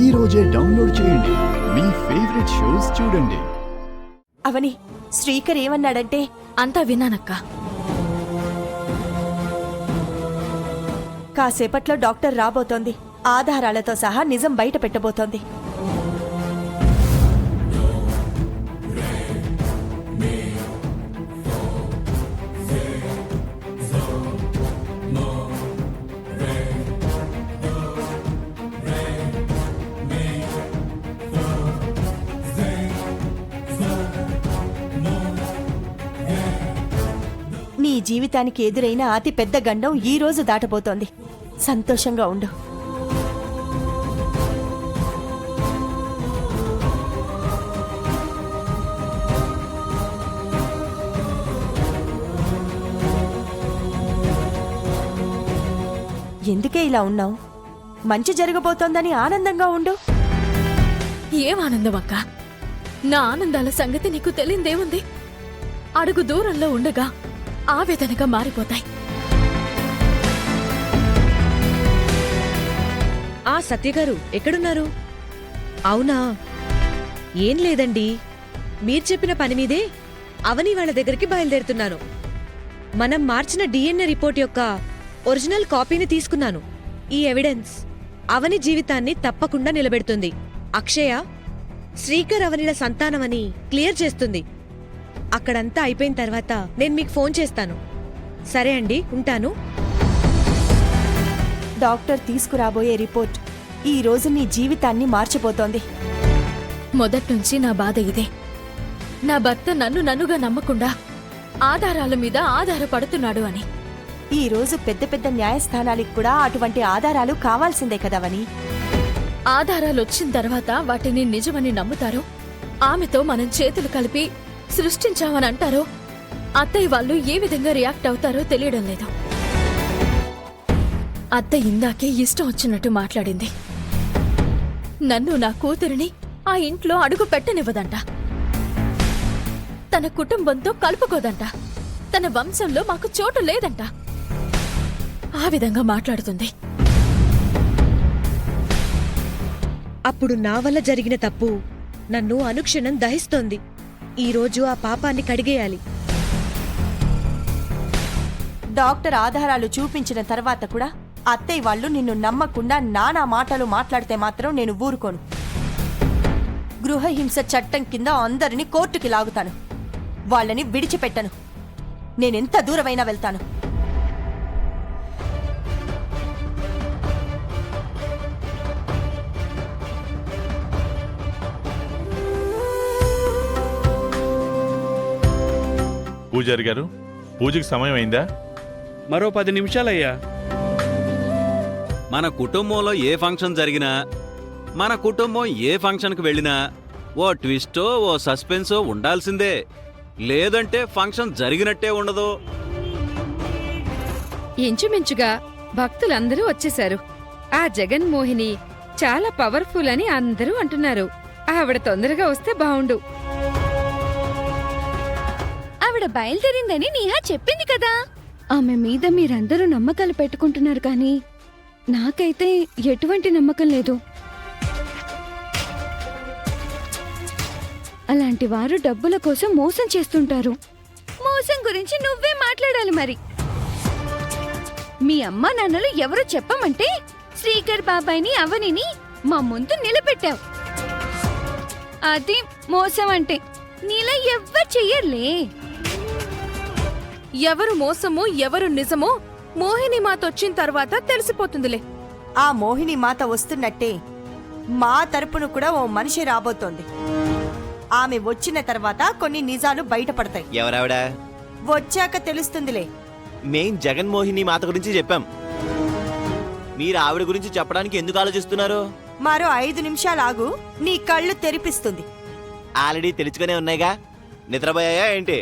ఈ రోజే డౌన్లోడ్ చేయండి. మీ ఫేవరెట్ షోస్ చూడండి. అవని, శ్రీకర్ ఏమన్నాడంటే? అంతా విన్నానక్క. కాసేపట్లో డాక్టర్ రాబోతోంది. ఆధారాలతో సహా నిజం బయట పెట్టబోతోంది. నీ జీవితానికి ఎదురైన అతి పెద్ద గండం ఈ రోజు దాటబోతోంది. సంతోషంగా ఉండు. ఎందుకే ఇలా ఉన్నావు? మంచి జరగబోతోందని ఆనందంగా ఉండు. ఏం ఆనందం అక్క? నా ఆనందాల సంగతి నీకు తెలియదేముంది? అడుగు దూరంలో ఉండగా ఆవేదనగా మారిపోతాయి. ఆ సత్యగారు ఎక్కడున్నారు? అవునా, ఏం లేదండి, మీరు చెప్పిన పని మీదే అవని వాళ్ళ దగ్గరికి బయలుదేరుతున్నాను. మనం మార్చిన డిఎన్ఏ రిపోర్ట్ యొక్క ఒరిజినల్ కాపీని తీసుకున్నాను. ఈ ఎవిడెన్స్ అవని జీవితాన్ని తప్పకుండా నిలబెడుతుంది. అక్షయ శ్రీకర్ అవనిల సంతానమని క్లియర్ చేస్తుంది. అక్కడంతా అయిపోయిన తర్వాత నేను మీకు ఫోన్ చేస్తాను. సరే అండి, ఉంటాను. డాక్టర్ తీసుకురాబోయే రిపోర్ట్ ఈ రోజు నీ జీవితాన్ని మార్చిపోతోంది. మొదట్నుంచి నా బాధ ఇదే. నా భర్త నన్నుగా నమ్మకుండా ఆధారాల మీద ఆధారపడుతున్నాడు అని. ఈ రోజు పెద్ద పెద్ద న్యాయస్థానాలకు కూడా అటువంటి ఆధారాలు కావాల్సిందే కదవని. ఆధారాలొచ్చిన తర్వాత వాటిని నిజమని నమ్ముతారో, ఆమెతో మనం చేతులు కలిపి సృష్టించామని అంటారో, అత్తయ్య వాళ్ళు ఏ విధంగా రియాక్ట్ అవుతారో తెలియడం లేదు. అత్త ఇందాకే ఇష్టం వచ్చినట్టు మాట్లాడింది. నన్ను, నా కూతురిని ఆ ఇంట్లో అడుగు పెట్టనివ్వదంట. తన కుటుంబంతో కలుపుకోదంట. తన వంశంలో మాకు చోటు లేదంట. ఆ విధంగా మాట్లాడుతుంది. అప్పుడు నా వల్ల జరిగిన తప్పు నన్ను అనుక్షణం దహిస్తోంది. ఈరోజు ఆ పాపాన్ని కడిగేయాలి. డాక్టర్ ఆధారాలు చూపించిన తర్వాత కూడా అత్తయ్య వాళ్ళు నిన్ను నమ్మకుండా నానా మాటలు మాట్లాడితే మాత్రం నేను ఊరుకోను. గృహహింస చట్టం కింద అందరినీ కోర్టుకి లాగుతాను. వాళ్ళని విడిచిపెట్టను. నేనెంత దూరమైనా వెళ్తాను. పూజారి గారు, పూజకి సమయం అయిందా? మరో 10 నిమిషాలయ్యా. మన కుటుంబంలో ఏ ఫంక్షన్ జరిగినా, మన కుటుంబం ఏ ఫంక్షన్కి వెళ్ళినా ఓ ట్విస్టో ఓ సస్పెన్సో ఉండాల్సిందే. లేదంటే ఫంక్షన్ జరిగినట్టే ఉండదు. ఇంచుమించుగా భక్తులందరూ వచ్చేశారు. ఆ జగన్మోహిని చాలా పవర్ఫుల్ అని అందరూ అంటున్నారు. ఆవిడ తొందరగా వస్తే బావుండు. ఆవిడ బయలుదేరిందని నీహా చెప్పింది కదా. ఆమె మీద మీరందరూ నమ్మకాలు పెట్టుకుంటున్నారు కానీ నాకైతే ఎటువంటి నమ్మకం లేదు. అలాంటి వారు డబ్బుల కోసం మోసం చేస్తుంటారు. మోసం గురించి నువ్వే మాట్లాడాలి మరి. మీ అమ్మా నాన్నలు ఎవరో చెప్పమంటే శ్రీకర్ బాబాయిని అవనిని మా ముందు నిలబెట్టావు. అది మోసం అంటే. నీలా ఎవ్వరు చెయ్యర్లే. ఎవరు మోసమో ఎవరు నిజమో మోహిని మాతొచ్చిన తర్వాత తెలిసిపోతుందిలే. ఆ మోహిని మాత వస్తున్నట్టే మా తరపున కూడా ఓ మనిషి రాబోతోంది. ఆమె వచ్చిన తర్వాత కొన్ని నిజాలు బయటపడతాయి. ఎవరావిడ? వచ్చాక తెలుస్తుందిలే. మేం జగన్మోహిని మాత గురించి చెప్పాం. మీరు ఆవిడ గురించి చెప్పడానికి ఎందుకు ఆలోచిస్తున్నారు? మరో 5 నిమిషాలు ఆగు, నీ కళ్ళు తెరిపిస్తుంది. ఆల్రెడీ తెలుసుకునే ఉన్నాయిగా, నిద్రపోయాయా ఏంటి?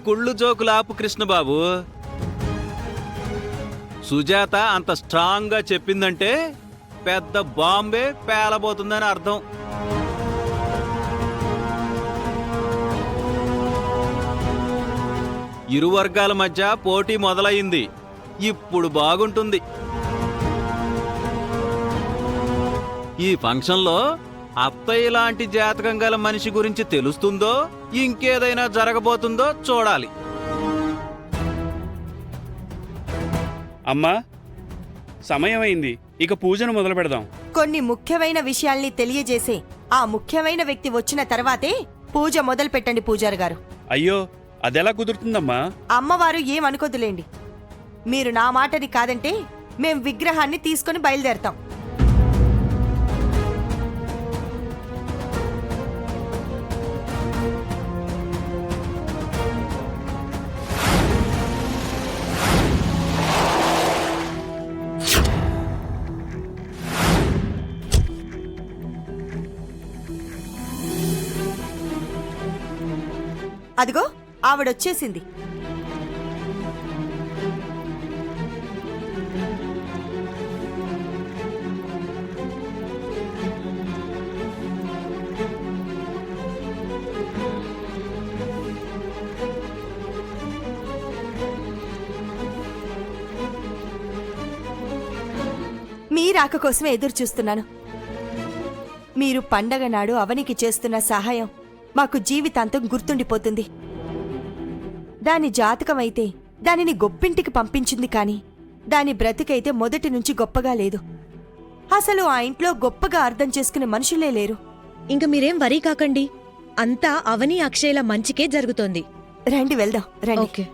కుళ్ళు జోకులాపు కృష్ణబాబు. సుజాత అంత స్ట్రాంగ్ గా చెప్పిందంటే పెద్ద బాంబే పేలబోతుందని అర్థం. ఇరు వర్గాల మధ్య పోటీ మొదలయ్యింది. ఇప్పుడు బాగుంటుంది. ఈ ఫంక్షన్లో అత్తయ్య లాంటి జాతకం గల మనిషి గురించి తెలుస్తుందో ఇంకేదైనా జరగబోతుందో చూడాలి. అమ్మా సమయం అయింది, ఇక పూజను మొదలు పెడదాం. కొన్ని ముఖ్యమైన విషయాల్ని తెలియజేసే ఆ ముఖ్యమైన వ్యక్తి వచ్చిన తర్వాతే పూజ మొదలు పెట్టండి పూజారి గారు. అయ్యో అదెలా కుదురుతుందమ్మా? అమ్మవారు ఏమనుకోదులేండి. మీరు నా మాటని కాదంటే మేం విగ్రహాన్ని తీసుకుని బయలుదేరతాం. అదిగో ఆవిడొచ్చేసింది. మీ రాక కోసమే ఎదురు చూస్తున్నాను. మీరు పండగ నాడు అవనికి చేస్తున్న సహాయం మాకు జీవితాంతం గుర్తుండిపోతుంది. దాని జాతకమైతే దానిని గొప్పింటికి పంపించింది కాని దాని బ్రతికైతే మొదటి నుంచి గొప్పగా లేదు. అసలు ఆ ఇంట్లో గొప్పగా అర్థం చేసుకునే మనుషులే లేరు. ఇంక మీరేం వరీ కాకండి, అంతా అవని అక్షయ్ల మంచికే జరుగుతోంది. రండి వెళ్దాం, రండి. ఓకే.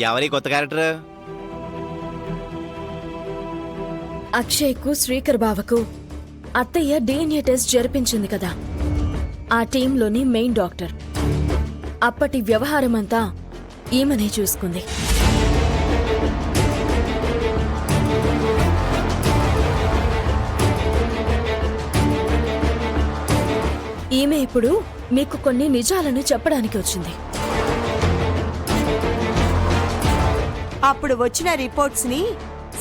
ఎవరి కొత్త క్యారెక్టర్? అక్షయ్కు శ్రీకర్ బావకు అత్తయ్య DNA టెస్ట్ జరిపించింది కదా, ఆ టీంలోని మెయిన్ డాక్టర్. అప్పటి వ్యవహారమంతా ఈమెనే చూసుకుంది. ఈమె ఇప్పుడు మీకు కొన్ని నిజాలను చెప్పడానికి వచ్చింది. అప్పుడు వచ్చిన రిపోర్ట్స్ ని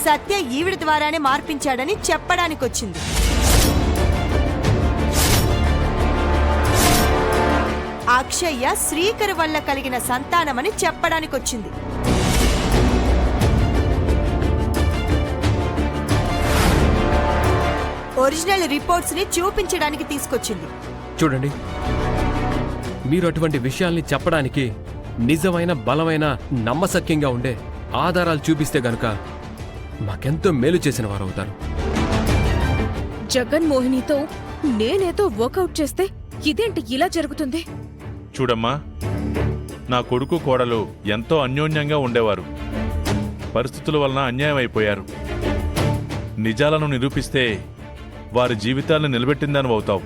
సత్య ఈవిడ ద్వారానే మార్పించాడని చెప్పడానికొచ్చింది. అక్షయ్య శ్రీకర్ వల్ల కలిగిన సంతానమని చెప్పడానికొచ్చింది. ఒరిజినల్ రిపోర్ట్స్ ని చూపించడానికి తీసుకొచ్చింది. చూడండి, మీరు అటువంటి విషయాల్ని చెప్పడానికి నిజమైన బలమైన నమ్మశక్యంగా ఉండే ఆధారాలు చూపిస్తే గనుక మాకెంతో మేలు చేసిన వారు అవుతారు. జగన్మోహినితో నేనేదో వర్కౌట్ చేస్తే ఇదేంటి ఇలా జరుగుతుంది? చూడమ్మా, నా కొడుకు కోడలు ఎంతో అన్యోన్యంగా ఉండేవారు. పరిస్థితుల వలన అన్యాయం అయిపోయారు. నిజాలను నిరూపిస్తే వారి జీవితాలను నిలబెట్టిందని అవుతావు.